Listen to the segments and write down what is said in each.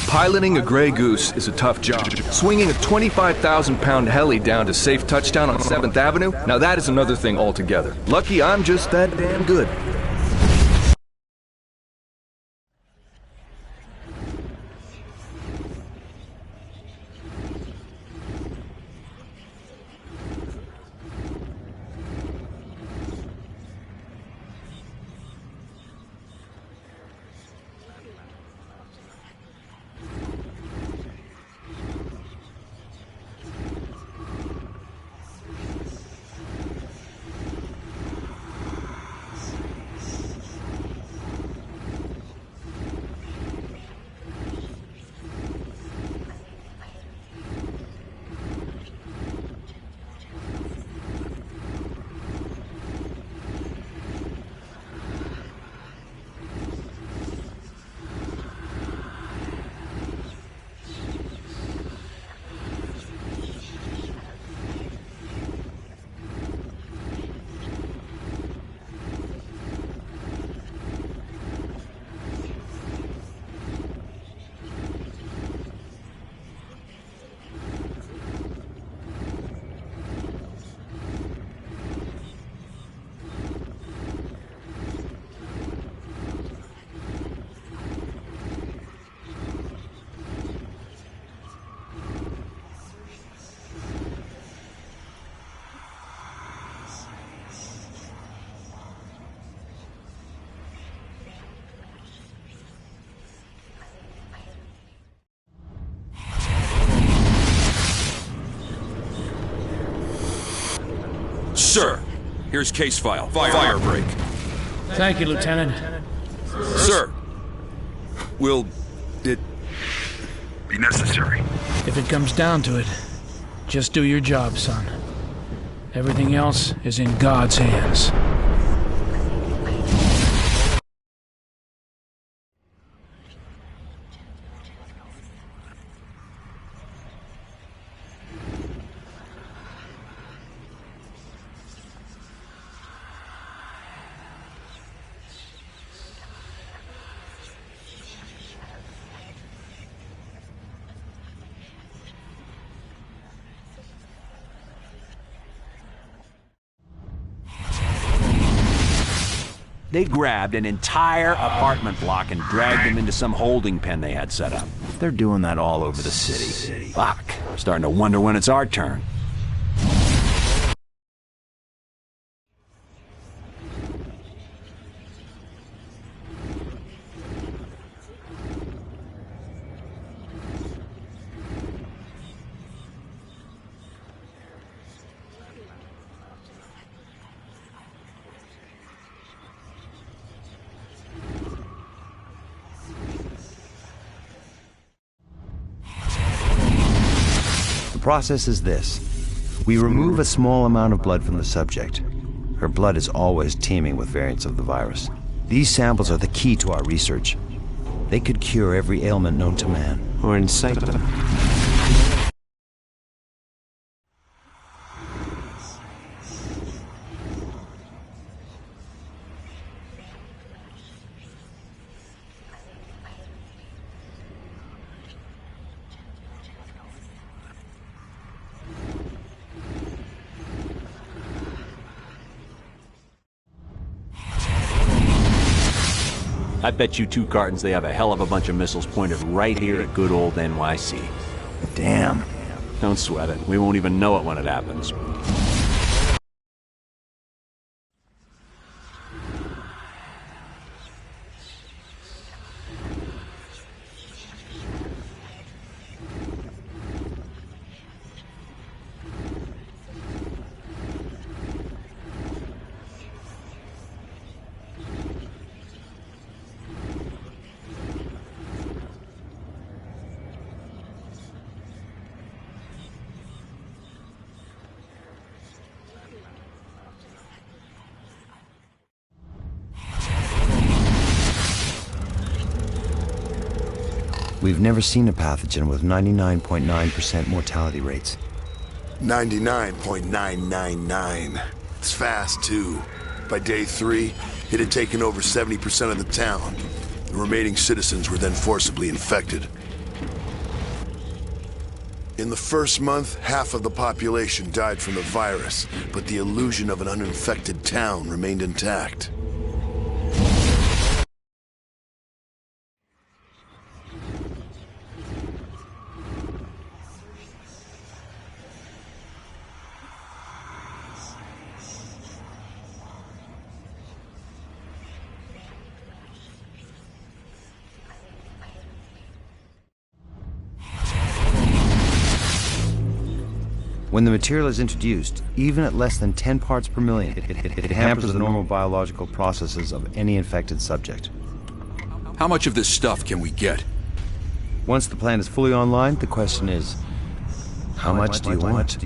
Piloting a Grey Goose is a tough job. Swinging a 25,000-pound heli down to safe touchdown on 7th Avenue, now that is another thing altogether. Lucky I'm just that damn good. Sir, here's case file. Fire break. Thank you, Lieutenant. Sir, will it be necessary? If it comes down to it, just do your job, son. Everything else is in God's hands. They grabbed an entire apartment block and dragged them into some holding pen they had set up. They're doing that all over the city. Fuck. Starting to wonder when it's our turn. The process is this. We remove a small amount of blood from the subject. Her blood is always teeming with variants of the virus. These samples are the key to our research. They could cure every ailment known to man. Or incite them. I bet you 2 cartons they have a hell of a bunch of missiles pointed right here at good old NYC. Damn. Don't sweat it. We won't even know it when it happens. We've never seen a pathogen with 99.9% mortality rates. 99.999. It's fast, too. By day 3, it had taken over 70% of the town. The remaining citizens were then forcibly infected. In the first month, half of the population died from the virus, but the illusion of an uninfected town remained intact. When the material is introduced, even at less than 10 parts per million, it hampers the normal biological processes of any infected subject. How much of this stuff can we get? Once the plant is fully online, the question is, how much do you want?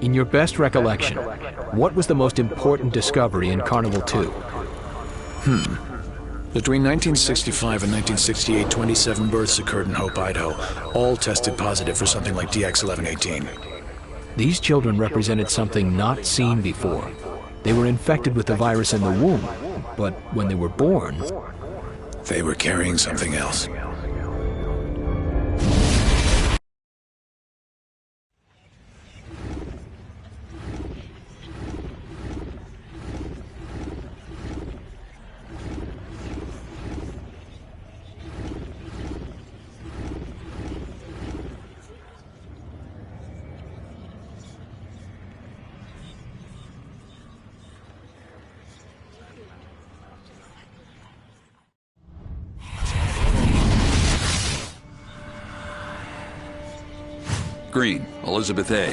In your best recollection, what was the most important discovery in Carnival 2? Between 1965 and 1968, 27 births occurred in Hope, Idaho. All tested positive for something like DX1118. These children represented something not seen before. They were infected with the virus in the womb, but when they were born, They were carrying something else. Green, Elizabeth A.,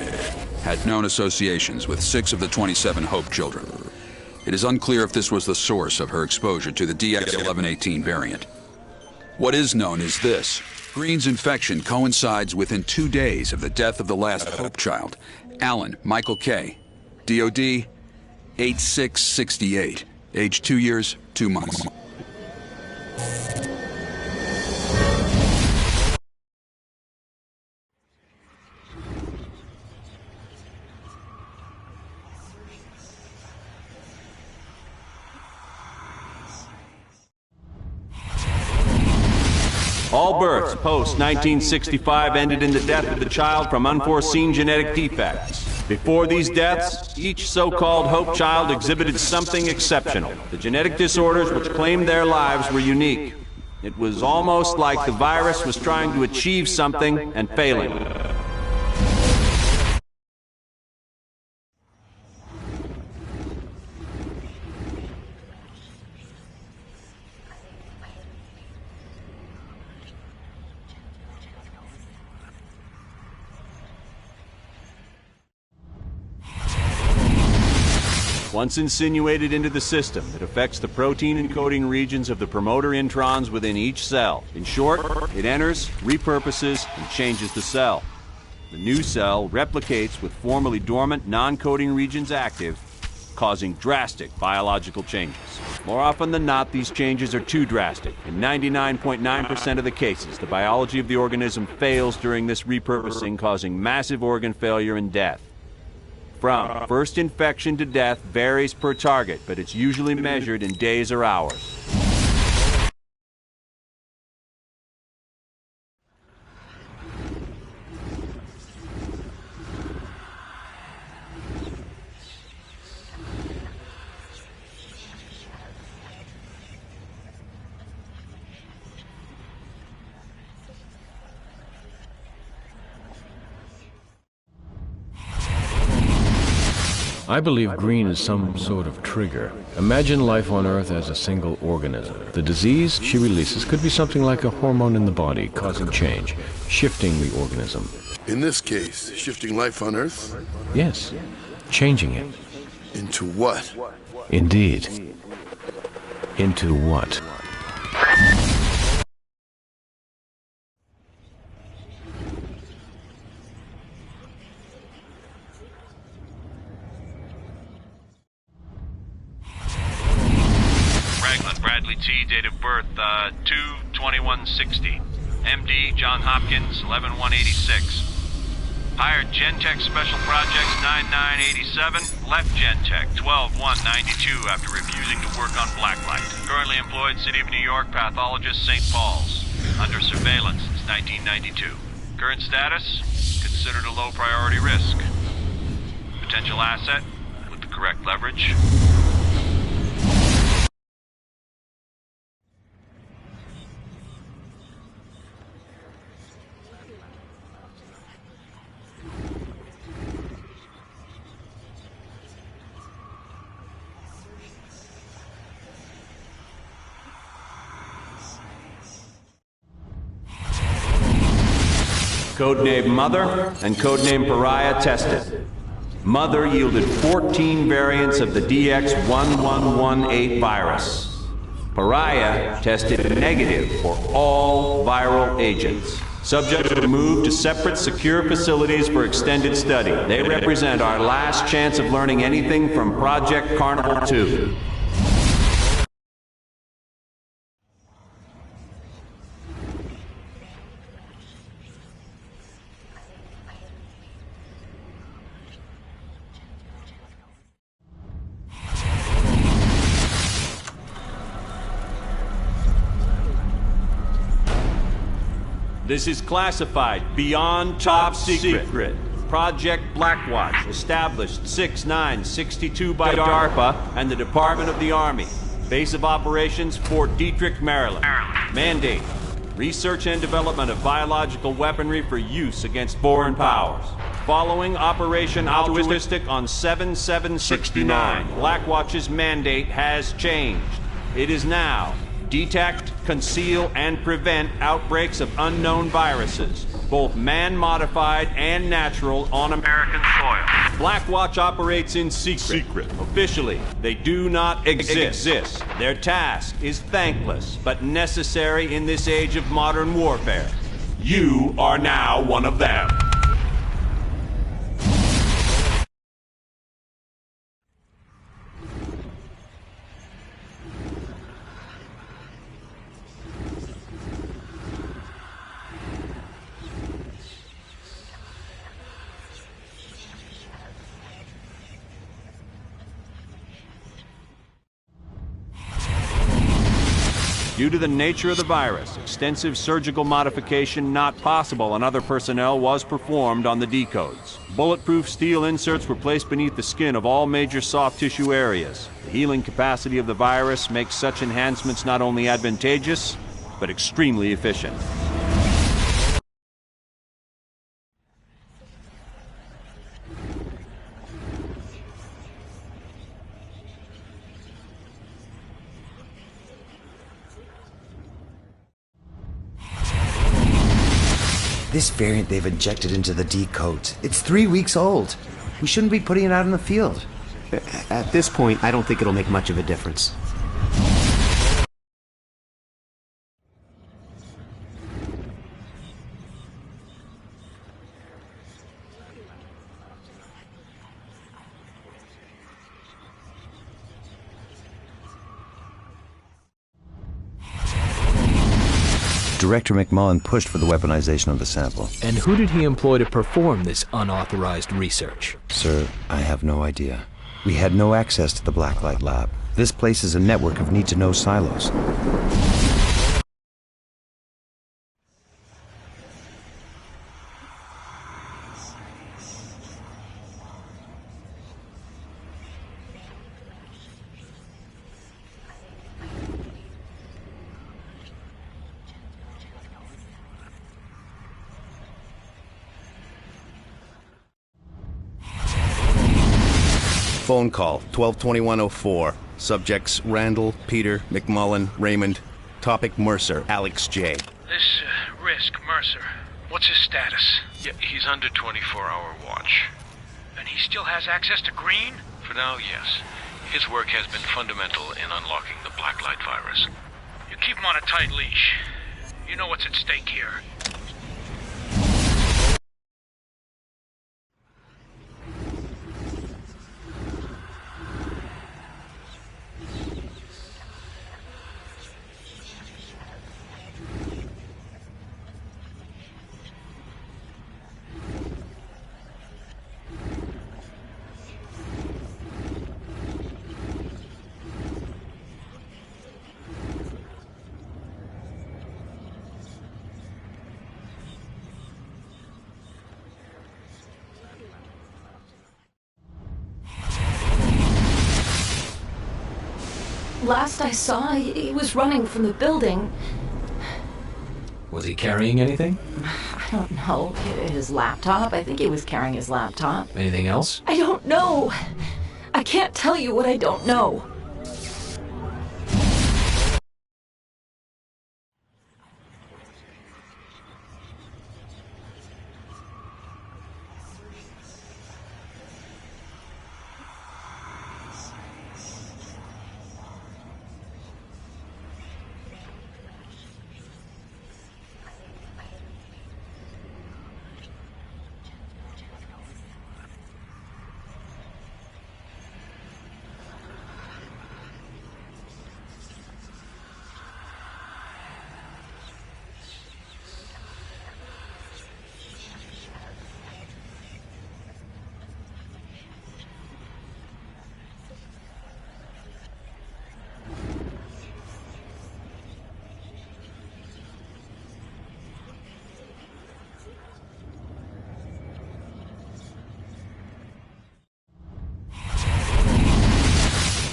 had known associations with 6 of the 27 Hope children. It is unclear if this was the source of her exposure to the DX1118 variant. What is known is this. Green's infection coincides within 2 days of the death of the last Hope child, Alan Michael K., DOD 8668, age 2 years, 2 months. All births post-1965 ended in the death of the child from unforeseen genetic defects. Before these deaths, each so-called Hope child exhibited something exceptional. The genetic disorders which claimed their lives were unique. It was almost like the virus was trying to achieve something and failing. Once insinuated into the system, it affects the protein encoding regions of the promoter introns within each cell. In short, it enters, repurposes, and changes the cell. The new cell replicates with formerly dormant non-coding regions active causing drastic biological changes. More often than not, these changes are too drastic. In 99.9% of the cases, the biology of the organism fails during this repurposing, causing massive organ failure and death. From first infection to death varies per target, but it's usually measured in days or hours. I believe green is some sort of trigger. Imagine life on Earth as a single organism. The disease she releases could be something like a hormone in the body, causing change, shifting the organism. In this case, shifting life on Earth? Yes, changing it. Into what? Indeed. Into what? T, date of birth, 2/21/60. MD, John Hopkins, 11/1/86. Hired Gentech Special Projects 9987, left Gentech 12/1/92 after refusing to work on blacklight. Currently employed City of New York pathologist St. Paul's. Under surveillance since 1992. Current status, considered a low priority risk. Potential asset, with the correct leverage. Codename Mother and codename Pariah tested. Mother yielded 14 variants of the DX1118 virus. Pariah tested negative for all viral agents. Subjects were moved to separate secure facilities for extended study. They represent our last chance of learning anything from Project Carnival 2. This is classified beyond top secret. Project Blackwatch, established 6/9/62 by DARPA and the Department of the Army. Base of operations, Fort Detrick, Maryland. Mandate, research and development of biological weaponry for use against foreign powers. Following Operation Altruistic on 7/7/69, Blackwatch's mandate has changed. It is now detect, conceal, and prevent outbreaks of unknown viruses, both man-modified and natural, on American soil. Blackwatch operates in secret. Officially, they do not exist. Their task is thankless, but necessary in this age of modern warfare. You are now one of them. Due to the nature of the virus, extensive surgical modification not possible on other personnel was performed on the decodes. Bulletproof steel inserts were placed beneath the skin of all major soft tissue areas. The healing capacity of the virus makes such enhancements not only advantageous, but extremely efficient. This variant they've injected into the decodes, it's 3 weeks old. We shouldn't be putting it out in the field. At this point, I don't think it'll make much of a difference. Director McMullen pushed for the weaponization of the sample. And who did he employ to perform this unauthorized research? Sir, I have no idea. We had no access to the Blacklight lab. This place is a network of need-to-know silos. Phone call, 122104. Subjects Randall, Peter, McMullen, Raymond. Topic Mercer, Alex J. This, Risk, Mercer. What's his status? Yeah, he's under 24-hour watch. And he still has access to Green? For now, yes. His work has been fundamental in unlocking the Blacklight virus. You keep him on a tight leash. You know what's at stake here. Last I saw, he was running from the building. Was he carrying anything? I don't know. His laptop? I think he was carrying his laptop. Anything else? I don't know. I can't tell you what I don't know.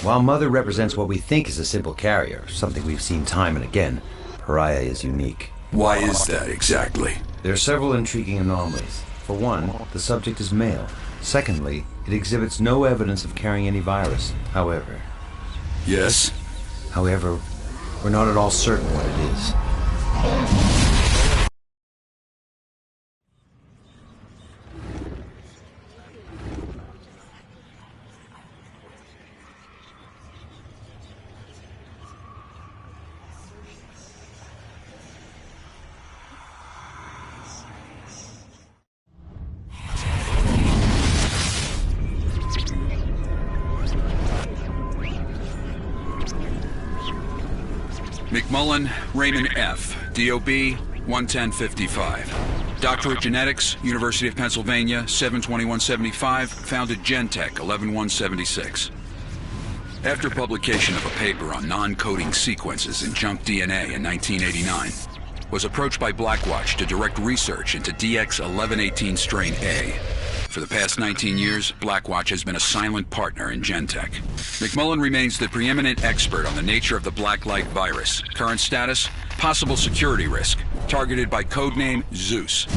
While Mother represents what we think is a simple carrier, something we've seen time and again, Pariah is unique. Why is that exactly? There are several intriguing anomalies. For one, the subject is male. Secondly, it exhibits no evidence of carrying any virus. However... Yes? However, we're not at all certain what it is. McMullen, Raymond F., DOB, 11055. Doctorate Genetics, University of Pennsylvania, 72175, founded Gentech, 11176. After publication of a paper on non-coding sequences in junk DNA in 1989, was approached by Blackwatch to direct research into DX1118 strain A. For the past 19 years, Blackwatch has been a silent partner in Gentech. McMullen remains the preeminent expert on the nature of the Blacklight virus. Current status, possible security risk, targeted by codename Zeus.